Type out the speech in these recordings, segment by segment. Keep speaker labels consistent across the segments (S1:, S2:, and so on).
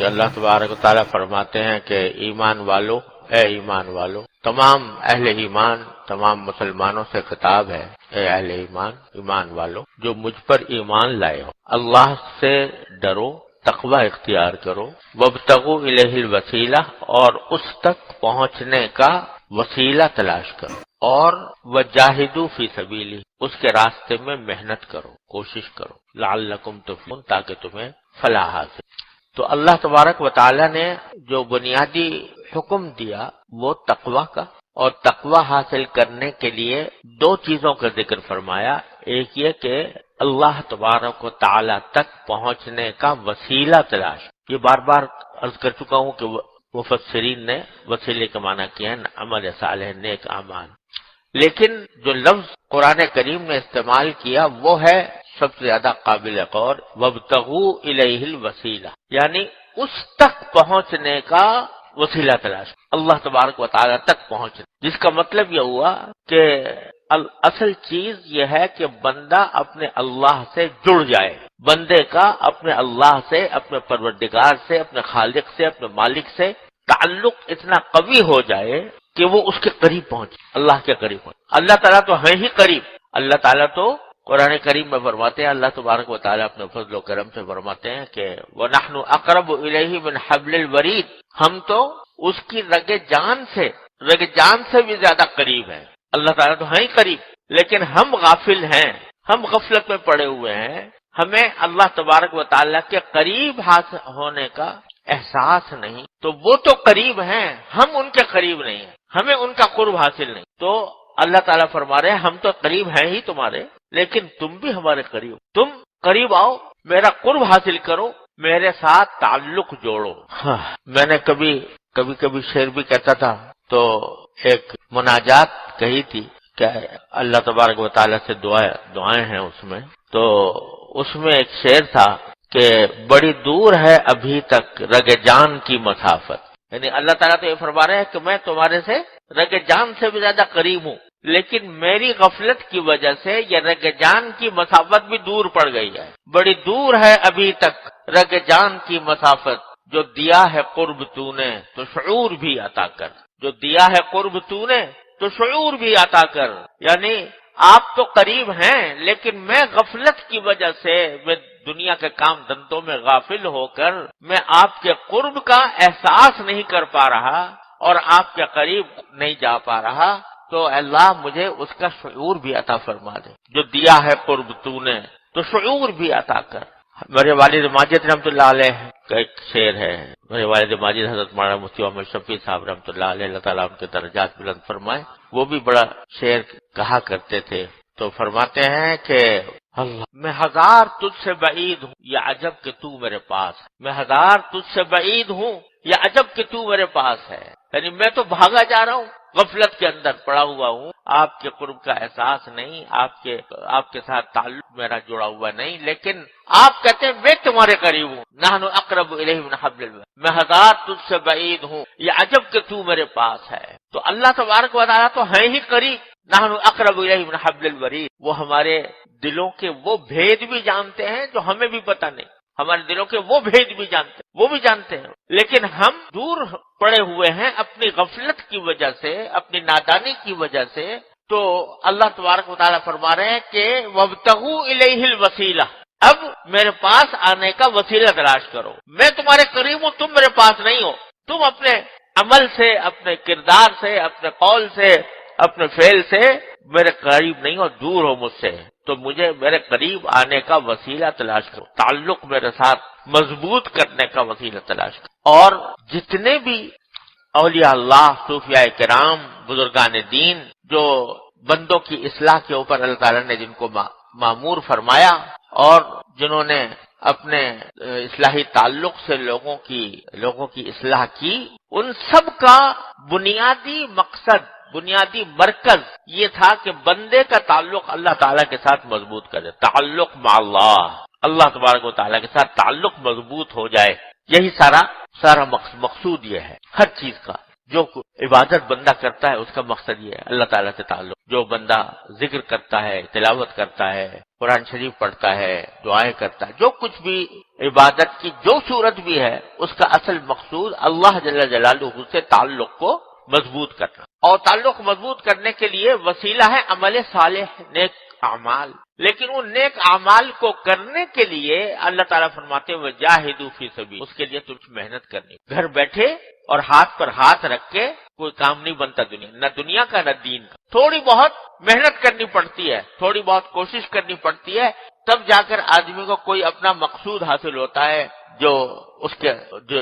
S1: کہ اللہ تبارک و تعالیٰ فرماتے ہیں کہ ایمان والو، اے ایمان والو، تمام اہل ایمان، تمام مسلمانوں سے خطاب ہے، اے اہل ایمان، ایمان والو جو مجھ پر ایمان لائے ہو، اللہ سے ڈرو، تقوی اختیار کرو، وابتغوا الیہ الوسیلہ، اور اس تک پہنچنے کا وسیلہ تلاش کرو، اور وجاہدوا فی سبیلہ، اس کے راستے میں محنت کرو، کوشش کرو، لعلکم تفلحون، تاکہ تمہیں فلاح حاصل۔ تو اللہ تبارک و تعالی نے جو بنیادی حکم دیا وہ تقوی کا، اور تقوی حاصل کرنے کے لیے دو چیزوں کا ذکر فرمایا۔ ایک یہ کہ اللہ تبارک و تعالی تک پہنچنے کا وسیلہ تلاش، یہ بار بار عرض کر چکا ہوں کہ مفسرین نے وسیلے کا معنی کیا ہے عمل صالح، نیک اعمال، لیکن جو لفظ قرآن کریم نے استعمال کیا وہ ہے سب سے زیادہ قابل غور، وابتغوا الیہ الوسیلہ، یعنی اس تک پہنچنے کا وسیلہ تلاش، اللہ تبارک و تعالی تک پہنچنا، جس کا مطلب یہ ہوا کہ اصل چیز یہ ہے کہ بندہ اپنے اللہ سے جڑ جائے، بندے کا اپنے اللہ سے، اپنے پروردگار سے، اپنے خالق سے، اپنے مالک سے تعلق اتنا قوی ہو جائے کہ وہ اس کے قریب پہنچے، اللہ کے قریب پہنچے۔ اللہ تعالیٰ تو ہے ہی قریب، اللہ تعالیٰ تو قرآن کریم میں فرماتے ہیں، اللہ تبارک و تعالیٰ اپنے فضل و کرم سے فرماتے ہیں کہ وَنَحْنُ أَقْرَبُ إِلَيْهِ مِنْ حَبْلِ الْوَرِيدِ، ہم تو اس کی رگ جان سے بھی زیادہ قریب ہیں۔ اللہ تعالیٰ تو ہے ہی قریب، لیکن ہم غافل ہیں، ہم غفلت میں پڑے ہوئے ہیں، ہمیں اللہ تبارک و تعالیٰ کے قریب حاصل ہونے کا احساس نہیں، تو وہ تو قریب ہیں، ہم ان کے قریب نہیں ہیں، ہمیں ان کا قرب حاصل نہیں۔ تو اللہ تعالیٰ فرما رہے ہیں ہم تو قریب ہیں ہی تمہارے، لیکن تم بھی ہمارے قریب، تم قریب آؤ، میرا قرب حاصل کرو، میرے ساتھ تعلق جوڑو۔ میں نے کبھی شعر بھی کہتا تھا، تو ایک مناجات کہی تھی کہ اللہ تبارک و تعالیٰ سے دعائیں ہیں اس میں، تو اس میں ایک شعر تھا کہ بڑی دور ہے ابھی تک رگ جان کی مسافت، یعنی اللہ تعالیٰ تو یہ فرما رہے ہیں کہ میں تمہارے سے رگ جان سے بھی زیادہ قریب ہوں، لیکن میری غفلت کی وجہ سے یہ رگ جان کی مسافت بھی دور پڑ گئی ہے۔ بڑی دور ہے ابھی تک رگ جان کی مسافت، جو دیا ہے قرب تو نے تو شعور بھی عطا کر، جو دیا ہے قرب تو نے تو شعور بھی عطا کر، یعنی آپ تو قریب ہیں، لیکن میں غفلت کی وجہ سے، میں دنیا کے کام دھندوں میں غافل ہو کر میں آپ کے قرب کا احساس نہیں کر پا رہا اور آپ کے قریب نہیں جا پا رہا، تو اللہ مجھے اس کا شعور بھی عطا فرما دے، جو دیا ہے قرب تو نے تو شعور بھی عطا کر۔ میرے والد ماجد رحمۃ اللہ علیہ کا ایک شعر ہے، میرے والد ماجد حضرت مولانا مفتی محمد شفیع صاحب رحمۃ اللہ علیہ، اللہ تعالیٰ ان کے درجات بلند فرمائے، وہ بھی بڑا شعر کہا کرتے تھے، تو فرماتے ہیں کہ اللہ میں ہزار تجھ سے بعید ہوں، یا عجب کہ تو میرے پاس ہے، میں ہزار تجھ سے بعید ہوں، یا عجب کہ تو میرے پاس ہے، یعنی میں تو بھاگا جا رہا ہوں، غفلت کے اندر پڑا ہوا ہوں، آپ کے قرب کا احساس نہیں، آپ کے ساتھ تعلق میرا جڑا ہوا نہیں، لیکن آپ کہتے ہیں میں تمہارے قریب ہوں، نحن اقرب الیہ من حبل الورید، میں ہزار تجھ سے بعید ہوں، یہ عجب کہ تو میرے پاس ہے۔ تو اللہ تبارک و تعالیٰ تو ہے ہی قریب، نحن اقرب الیہ من حبل الورید، وہ ہمارے دلوں کے وہ بھید بھی جانتے ہیں جو ہمیں بھی پتہ نہیں، ہمارے دلوں کے وہ بھید بھی جانتے ہیں، لیکن ہم دور پڑے ہوئے ہیں اپنی غفلت کی وجہ سے، اپنی نادانی کی وجہ سے۔ تو اللہ تبارک و تعالیٰ فرما رہے ہیں کہ وابتغوا الیہ الوسیلہ، اب میرے پاس آنے کا وسیلہ تلاش کرو، میں تمہارے قریب ہوں، تم میرے پاس نہیں ہو، تم اپنے عمل سے، اپنے کردار سے، اپنے قول سے، اپنے فعل سے میرے قریب نہیں ہو، دور ہو مجھ سے، تو مجھے میرے قریب آنے کا وسیلہ تلاش کرو، تعلق میرے ساتھ مضبوط کرنے کا وسیلہ تلاش کرو۔ اور جتنے بھی اولیاء اللہ، صوفیاء کرام، بزرگان دین، جو بندوں کی اصلاح کے اوپر اللہ تعالیٰ نے جن کو مامور فرمایا اور جنہوں نے اپنے اصلاحی تعلق سے لوگوں کی اصلاح کی، ان سب کا بنیادی مقصد، بنیادی مرکز یہ تھا کہ بندے کا تعلق اللہ تعالیٰ کے ساتھ مضبوط کر دے، تعلق مع اللہ تبارک و تعالیٰ کے ساتھ تعلق مضبوط ہو جائے، یہی سارا مقصود یہ ہے ہر چیز کا۔ جو عبادت بندہ کرتا ہے اس کا مقصد یہ ہے اللہ تعالیٰ سے تعلق، جو بندہ ذکر کرتا ہے، تلاوت کرتا ہے، قرآن شریف پڑھتا ہے، دعائیں کرتا ہے، جو کچھ بھی عبادت کی جو صورت بھی ہے، اس کا اصل مقصود اللہ جل جلالہ سے تعلق کو مضبوط کرنا، اور تعلق مضبوط کرنے کے لیے وسیلہ ہے عمل صالح، نیک اعمال۔ لیکن ان نیک اعمال کو کرنے کے لیے اللہ تعالیٰ فرماتے ہیں وجاہدوا فی سبیل، اس کے لیے تم محنت کرنی، گھر بیٹھے اور ہاتھ پر ہاتھ رکھ کے کوئی کام نہیں بنتا، نہ دنیا کا نہ دین کا، تھوڑی بہت محنت کرنی پڑتی ہے، تھوڑی بہت کوشش کرنی پڑتی ہے، تب جا کر آدمی کو کوئی اپنا مقصود حاصل ہوتا ہے، جو اس کے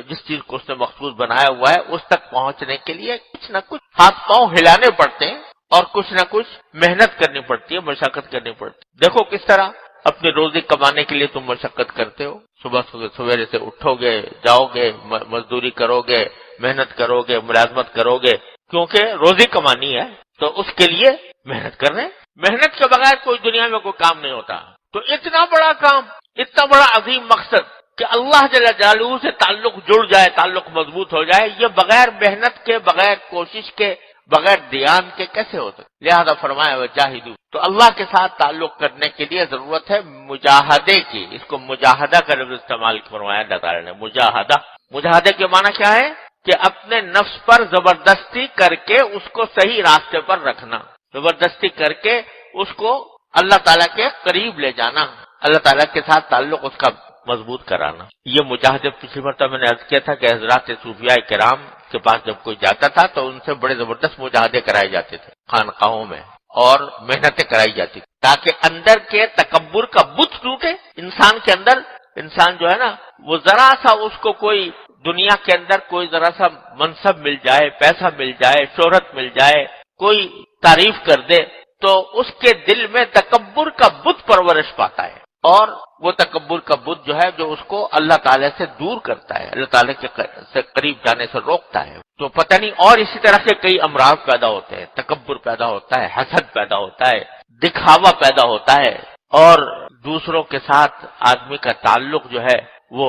S1: جس چیز کو اس نے مقصود بنایا ہوا ہے اس تک پہنچنے کے لیے کچھ نہ کچھ ہاتھ پاؤں ہلانے پڑتے ہیں اور کچھ نہ کچھ محنت کرنی پڑتی ہے، مشقت کرنی پڑتی ہے۔ دیکھو کس طرح اپنی روزی کمانے کے لیے تم مشقت کرتے ہو، صبح سویرے سے اٹھو گے، جاؤ گے، مزدوری کرو گے، محنت کرو گے، ملازمت کرو گے، کیونکہ روزی کمانی ہے تو اس کے لیے محنت کر رہے ہیں۔ محنت کے بغیر کوئی دنیا میں کوئی کام نہیں ہوتا۔ تو اتنا بڑا کام، اتنا بڑا عظیم مقصد کہ اللہ جل جلالہ سے تعلق جڑ جائے، تعلق مضبوط ہو جائے، یہ بغیر محنت کے، بغیر کوشش کے، بغیر دھیان کے کیسے ہو سکتا؟ لہذا فرمایا وجاہدوا، تو اللہ کے ساتھ تعلق کرنے کے لیے ضرورت ہے مجاہدے کی۔ اس کو مجاہدہ کا لفظ استعمال فرمایا اللہ تعالیٰ نے، مجاہدہ۔ مجاہدے کے معنی کیا ہے؟ کہ اپنے نفس پر زبردستی کر کے اس کو صحیح راستے پر رکھنا، زبردستی کر کے اس کو اللہ تعالیٰ کے قریب لے جانا، اللہ تعالیٰ کے ساتھ تعلق اس کا مضبوط کرانا۔ یہ مجاہدے پچھلی مرتبہ میں نے عرض کیا تھا کہ حضرات صوفیاء کرام کے پاس جب کوئی جاتا تھا تو ان سے بڑے زبردست مجاہدے کرائے جاتے تھے خانقاہوں میں، اور محنتیں کرائی جاتی تھی تاکہ اندر کے تکبر کا بت ٹوٹے۔ انسان کے اندر، انسان جو ہے نا، وہ ذرا سا اس کو کوئی دنیا کے اندر کوئی ذرا سا منصب مل جائے، پیسہ مل جائے، شہرت مل جائے، کوئی تعریف کر دے تو اس کے دل میں تکبر کا بت پرورش پاتا ہے، اور وہ تکبر کا بت جو ہے جو اس کو اللہ تعالیٰ سے دور کرتا ہے، اللہ تعالیٰ کے سے قریب جانے سے روکتا ہے۔ تو پتہ نہیں، اور اسی طرح سے کئی امراض پیدا ہوتے ہیں، تکبر پیدا ہوتا ہے، حسد پیدا ہوتا ہے، دکھاوا پیدا ہوتا ہے، اور دوسروں کے ساتھ آدمی کا تعلق جو ہے وہ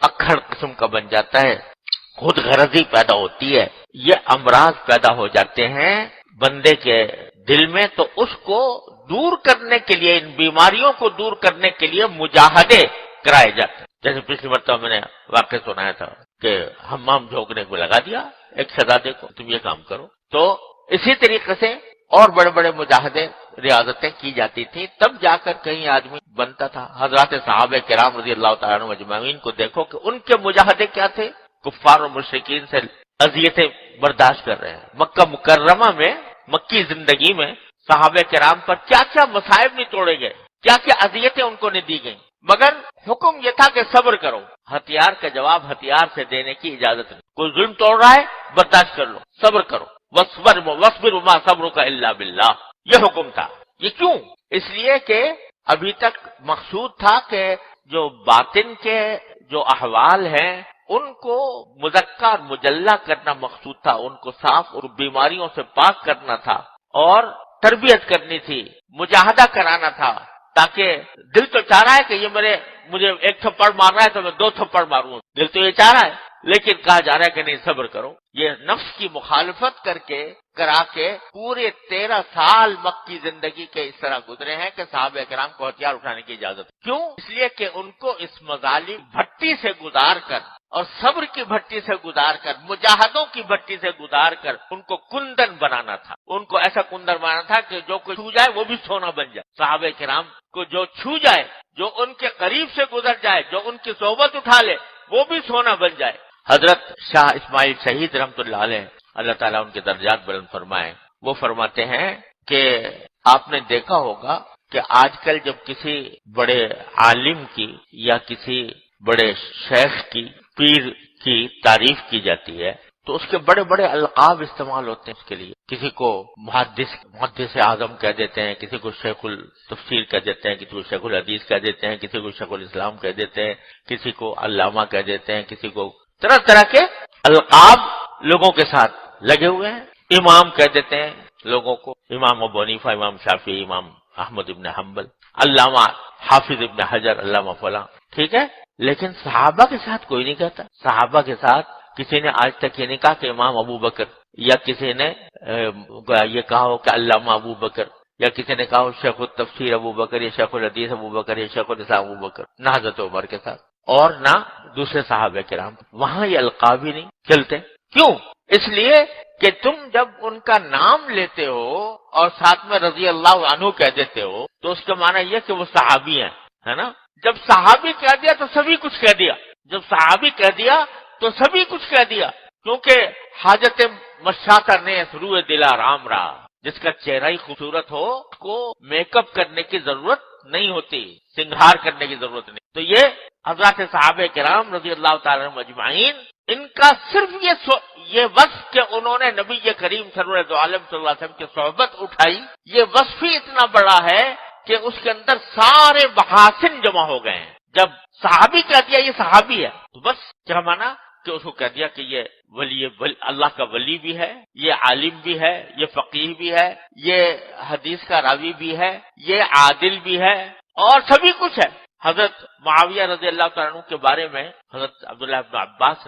S1: اکھڑ قسم کا بن جاتا ہے، خود غرضی پیدا ہوتی ہے۔ یہ امراض پیدا ہو جاتے ہیں بندے کے دل میں، تو اس کو دور کرنے کے لیے، ان بیماریوں کو دور کرنے کے لیے مجاہدے کرائے جاتے ہیں۔ جیسے پچھلی مرتبہ میں نے واقعہ سنایا تھا کہ حمام جھونکنے کو لگا دیا ایک شہزادے کو، تم یہ کام کرو۔ تو اسی طریقے سے اور بڑے بڑے مجاہدے، ریاضتیں کی جاتی تھی، تب جا کر کہیں آدمی بنتا تھا۔ حضرات صحابہ کرام رضی اللہ تعالیٰ عنہم اجمعین کو دیکھو کہ ان کے مجاہدے کیا تھے، کفار اور مشرکین سے اذیتیں برداشت کر رہے ہیں۔ مکہ مکرمہ میں، مکی زندگی میں صحابہ کرام پر کیا کیا مصائب نہیں توڑے گئے، کیا کیا اذیتیں ان کو نہیں دی گئیں، مگر حکم یہ تھا کہ صبر کرو۔ ہتھیار کا جواب ہتھیار سے دینے کی اجازت نہیں۔ کوئی ظلم توڑ رہا ہے، برداشت کر لو، صبر کرو، وَاصْبِرْ وَمَا صَبْرُكَ إِلَّا بِاللَّهِ، یہ حکم تھا۔ یہ کیوں؟ اس لیے کہ ابھی تک مقصود تھا کہ جو باطن کے جو احوال ہیں ان کو مزکہ اور مجلہ کرنا مقصود تھا، ان کو صاف اور بیماریوں سے پاک کرنا تھا، اور تربیت کرنی تھی، مجاہدہ کرانا تھا، تاکہ دل تو چاہ رہا ہے کہ یہ مجھے ایک تھپڑ مار رہا ہے تو میں 2 تھپڑ ماروں، دل تو یہ چاہ رہا ہے، لیکن کہا جا رہا ہے کہ نہیں، صبر کرو۔ یہ نفس کی مخالفت کرا کے پورے 13 سال مکی زندگی کے اس طرح گزرے ہیں کہ صحابہ کرام کو ہتھیار اٹھانے کی اجازت۔ کیوں؟ اس لیے کہ ان کو اس مظالم بھٹی سے گزار کر اور صبر کی بھٹی سے گزار کر، مجاہدوں کی بھٹی سے گزار کر ان کو کندن بنانا تھا، ان کو ایسا کندن بنانا تھا کہ جو کوئی چھو جائے وہ بھی سونا بن جائے۔ صحابہ کرام کو جو چھو جائے، جو ان کے قریب سے گزر جائے، جو ان کی صحبت اٹھا لے، وہ بھی سونا بن جائے۔ حضرت شاہ اسماعیل شہید رحمۃ اللہ علیہ، اللہ تعالیٰ ان کے درجات بلند فرمائے، وہ فرماتے ہیں کہ آپ نے دیکھا ہوگا کہ آج کل جب کسی بڑے عالم کی یا کسی بڑے شیخ کی، پیر کی تعریف کی جاتی ہے تو اس کے بڑے بڑے القاب استعمال ہوتے ہیں اس کے لیے۔ کسی کو محدث اعظم کہہ دیتے ہیں، کسی کو شیخ التفسیر کہہ دیتے ہیں، کسی کو شیخ الحدیث کہہ دیتے ہیں، کسی کو شیخ الاسلام کہہ دیتے ہیں، کسی کو علامہ کہہ دیتے ہیں، کسی کو طرح طرح کے القاب لوگوں کے ساتھ لگے ہوئے ہیں۔ امام کہہ دیتے ہیں لوگوں کو، امام ابو حنیفہ، امام شافعی، امام احمد ابن حنبل، علامہ حافظ ابن حجر، علامہ فلاں، ٹھیک ہے۔ لیکن صحابہ کے ساتھ کوئی نہیں کہتا۔ صحابہ کے ساتھ کسی نے آج تک یہ نہیں کہا کہ امام ابو بکر، یا کسی نے یہ کہا ہو کہ علامہ ابو بکر، یا کسی نے کہا شیخ التفسیر ابو بکر یا شیخ الحدیث ابو بکر یا شیخ الاسلام ابو بکر، نہ حضرت عمر کے ساتھ اور نہ دوسرے صحابہ کرام، وہاں یہ القاب ہی نہیں چلتے۔ کیوں؟ اس لیے کہ تم جب ان کا نام لیتے ہو اور ساتھ میں رضی اللہ عنہ کہہ دیتے ہو تو اس کا معنی یہ کہ وہ صحابی ہیں، ہے نا؟ جب صحابی کہہ دیا تو سبھی کچھ کہہ دیا، جب صحابی کہہ دیا تو سبھی کچھ کہہ دیا، کیونکہ حاجت مشاطہ نے روئے دلا رام رہا، جس کا چہرہ ہی خوبصورت ہو اس کو میک اپ کرنے کی ضرورت نہیں ہوتی، سنگھار کرنے کی ضرورت نہیں۔ تو یہ حضرات صحابہ کرام رضی اللہ تعالی عنہم اجمعین، ان کا صرف یہ وصف کہ انہوں نے نبی کریم سرور دو عالم صلی اللہ علیہ وسلم کی صحبت اٹھائی، یہ وصف ہی اتنا بڑا ہے کہ اس کے اندر سارے محاسن جمع ہو گئے ہیں۔ جب صحابی کہہ دیا یہ صحابی ہے تو بس کیا مانا کہ اس کو کہہ دیا کہ یہ ولی اللہ کا ولی بھی ہے، یہ عالم بھی ہے، یہ فقیہ بھی ہے، یہ حدیث کا راوی بھی ہے، یہ عادل بھی ہے اور سبھی کچھ ہے۔ حضرت معاویہ رضی اللہ تعالیٰ عنہ کے بارے میں حضرت عبداللہ ابن عباس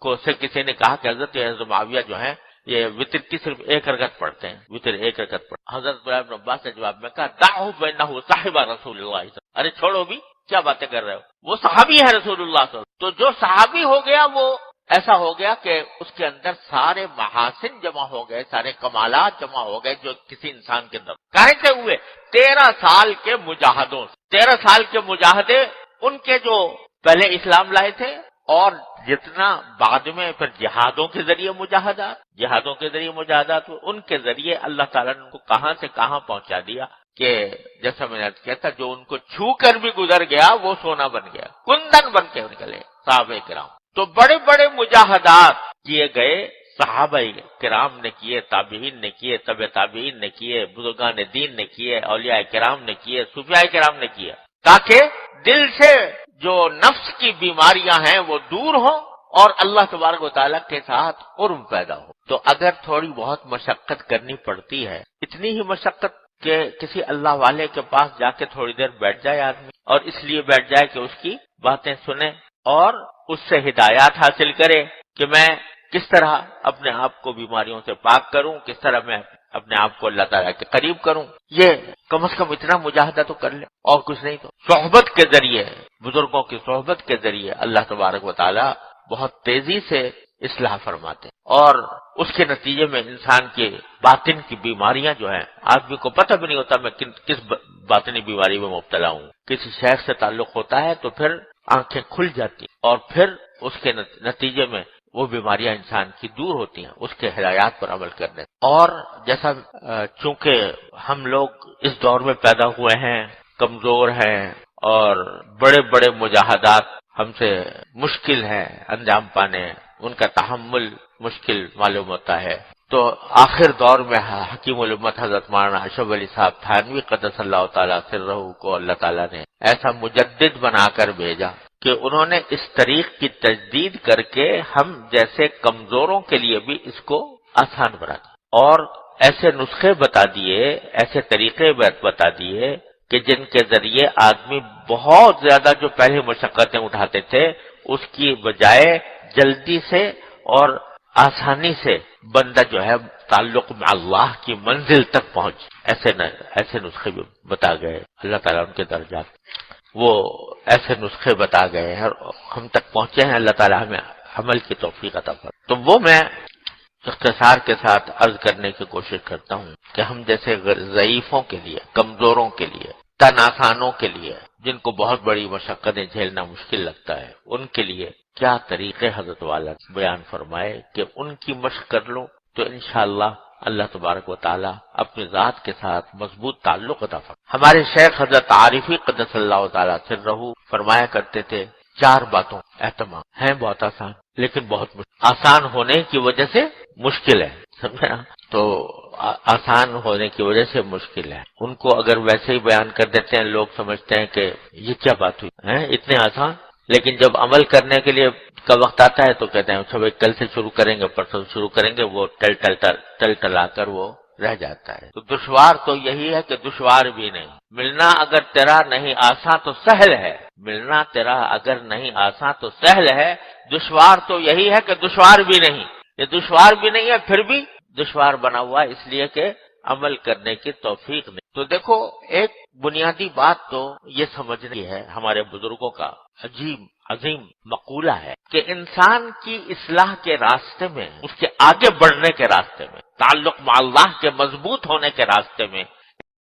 S1: کو سے کسی نے کہا کہ حضرت معاویہ جو ہیں یہ وتر کی صرف ایک رکعت پڑھتے ہیں، وتر ایک رکعت پڑھتے ہیں۔ حضرت عبداللہ ابن عباس نے جواب میں کہا دعہ بینہ صاحب رسول اللہ صلی اللہ علیہ وسلم، ارے چھوڑو بھی، کیا باتیں کر رہے ہو، وہ صحابی ہے رسول اللہ صلی اللہ علیہ وسلم۔ تو جو صحابی ہو گیا وہ ایسا ہو گیا کہ اس کے اندر سارے محاسن جمع ہو گئے، سارے کمالات جمع ہو گئے جو کسی انسان کے اندر کہاں سے ہوئے؟ 13 سال کے مجاہدوں سے۔ 13 سال کے مجاہدے ان کے جو پہلے اسلام لائے تھے اور جتنا بعد میں پھر جہادوں کے ذریعے مجاہدات ہوئے، ان کے ذریعے اللہ تعالیٰ نے ان کو کہاں سے کہاں پہنچا دیا کہ جیسا میں نے کہا تھا جو ان کو چھو کر بھی گزر گیا وہ سونا بن گیا، کندن بن کے نکلے صحابہ کرام۔ تو بڑے بڑے مجاہدات کیے گئے، صحابہ کرام نے کیے، تابعین نے کیے، تبع تابعین نے کیے، بزرگان دین نے کیے، اولیاء کرام نے کیے، صوفیاء کرام نے کیے، تاکہ دل سے جو نفس کی بیماریاں ہیں وہ دور ہوں اور اللہ تبارک و تعالیٰ کے ساتھ قرب پیدا ہو۔ تو اگر تھوڑی بہت مشقت کرنی پڑتی ہے، اتنی ہی مشقت کہ کسی اللہ والے کے پاس جا کے تھوڑی دیر بیٹھ جائے آدمی، اور اس لیے بیٹھ جائے کہ اس کی باتیں سنے اور اس سے ہدایات حاصل کرے کہ میں کس طرح اپنے آپ کو بیماریوں سے پاک کروں، کس طرح میں اپنے آپ کو اللہ تعالیٰ کے قریب کروں، یہ کم از کم اتنا مجاہدہ تو کر لے، اور کچھ نہیں تو صحبت کے ذریعے، بزرگوں کی صحبت کے ذریعے اللہ تبارک و تعالیٰ بہت تیزی سے اصلاح فرماتے ہیں، اور اس کے نتیجے میں انسان کے باطن کی بیماریاں جو ہیں، آدمی کو پتہ بھی نہیں ہوتا میں کس باطنی بیماری میں مبتلا ہوں۔ کسی شیخ سے تعلق ہوتا ہے تو پھر آنکھیں کھل جاتی اور پھر اس کے نتیجے میں وہ بیماریاں انسان کی دور ہوتی ہیں، اس کے ہدایات پر عمل کرنے۔ اور جیسا چونکہ ہم لوگ اس دور میں پیدا ہوئے ہیں، کمزور ہیں اور بڑے بڑے مجاہدات ہم سے مشکل ہے انجام پانے، ان کا تحمل مشکل معلوم ہوتا ہے، تو آخر دور میں حکیم الامت حضرت مولانا اشرف علی صاحب تھانوی قدس اللہ تعالیٰ سرہ کو اللہ تعالیٰ نے ایسا مجدد بنا کر بھیجا کہ انہوں نے اس طریق کی تجدید کر کے ہم جیسے کمزوروں کے لیے بھی اس کو آسان بنا دیا، اور ایسے نسخے بتا دیے، ایسے طریقے بتا دیے کہ جن کے ذریعے آدمی بہت زیادہ جو پہلے مشقتیں اٹھاتے تھے اس کی بجائے جلدی سے اور آسانی سے بندہ جو ہے تعلق میں اللہ کی منزل تک پہنچ، ایسے نسخے بھی بتا گئے، اللہ تعالیٰ ان کے درجات وہ ایسے نسخے بتا گئے ہیں اور ہم تک پہنچے ہیں، اللہ تعالیٰ ہمیں عمل کی توفیق عطا فرمائے۔ تو وہ میں اختصار کے ساتھ عرض کرنے کی کوشش کرتا ہوں کہ ہم جیسے ضعیفوں کے لیے، کمزوروں کے لیے، تناسانوں کے لیے، جن کو بہت بڑی مشقتیں جھیلنا مشکل لگتا ہے، ان کے لیے کیا طریقے حضرت والا بیان فرمائے کہ ان کی مشق کر لو تو انشاءاللہ اللہ تبارک و تعالی اپنی ذات کے ساتھ مضبوط تعلق عطا فرمائے۔ ہمارے شیخ حضرت عارفی قدس اللہ تعالی سرہ فرمایا کرتے تھے 4 باتوں اہتمام ہیں بہت آسان لیکن بہت مشکل، آسان ہونے کی وجہ سے مشکل ہے، سمجھے نا؟ تو آسان ہونے کی وجہ سے مشکل ہے، ان کو اگر ویسے ہی بیان کر دیتے ہیں لوگ سمجھتے ہیں کہ یہ کیا بات ہوئی ہے اتنے آسان، لیکن جب عمل کرنے کے لیے کا وقت آتا ہے تو کہتے ہیں اچھا بھائی کل سے شروع کریں گے، پرسوں سے شروع کریں گے، وہ ٹل ٹلا کر وہ رہ جاتا ہے۔ تو دشوار تو یہی ہے کہ دشوار بھی نہیں، ملنا اگر تیرا نہیں آسان تو سہل ہے، ملنا تیرا اگر نہیں آسان تو سہل ہے، دشوار تو یہی ہے کہ دشوار بھی نہیں، یہ دشوار بھی نہیں ہے پھر بھی دشوار بنا ہوا ہے اس لیے کہ عمل کرنے کی توفیق نہیں۔ تو دیکھو ایک بنیادی بات تو یہ سمجھنی ہے، ہمارے بزرگوں کا عظیم مقولہ ہے کہ انسان کی اصلاح کے راستے میں، اس کے آگے بڑھنے کے راستے میں، تعلق مع اللہ کے مضبوط ہونے کے راستے میں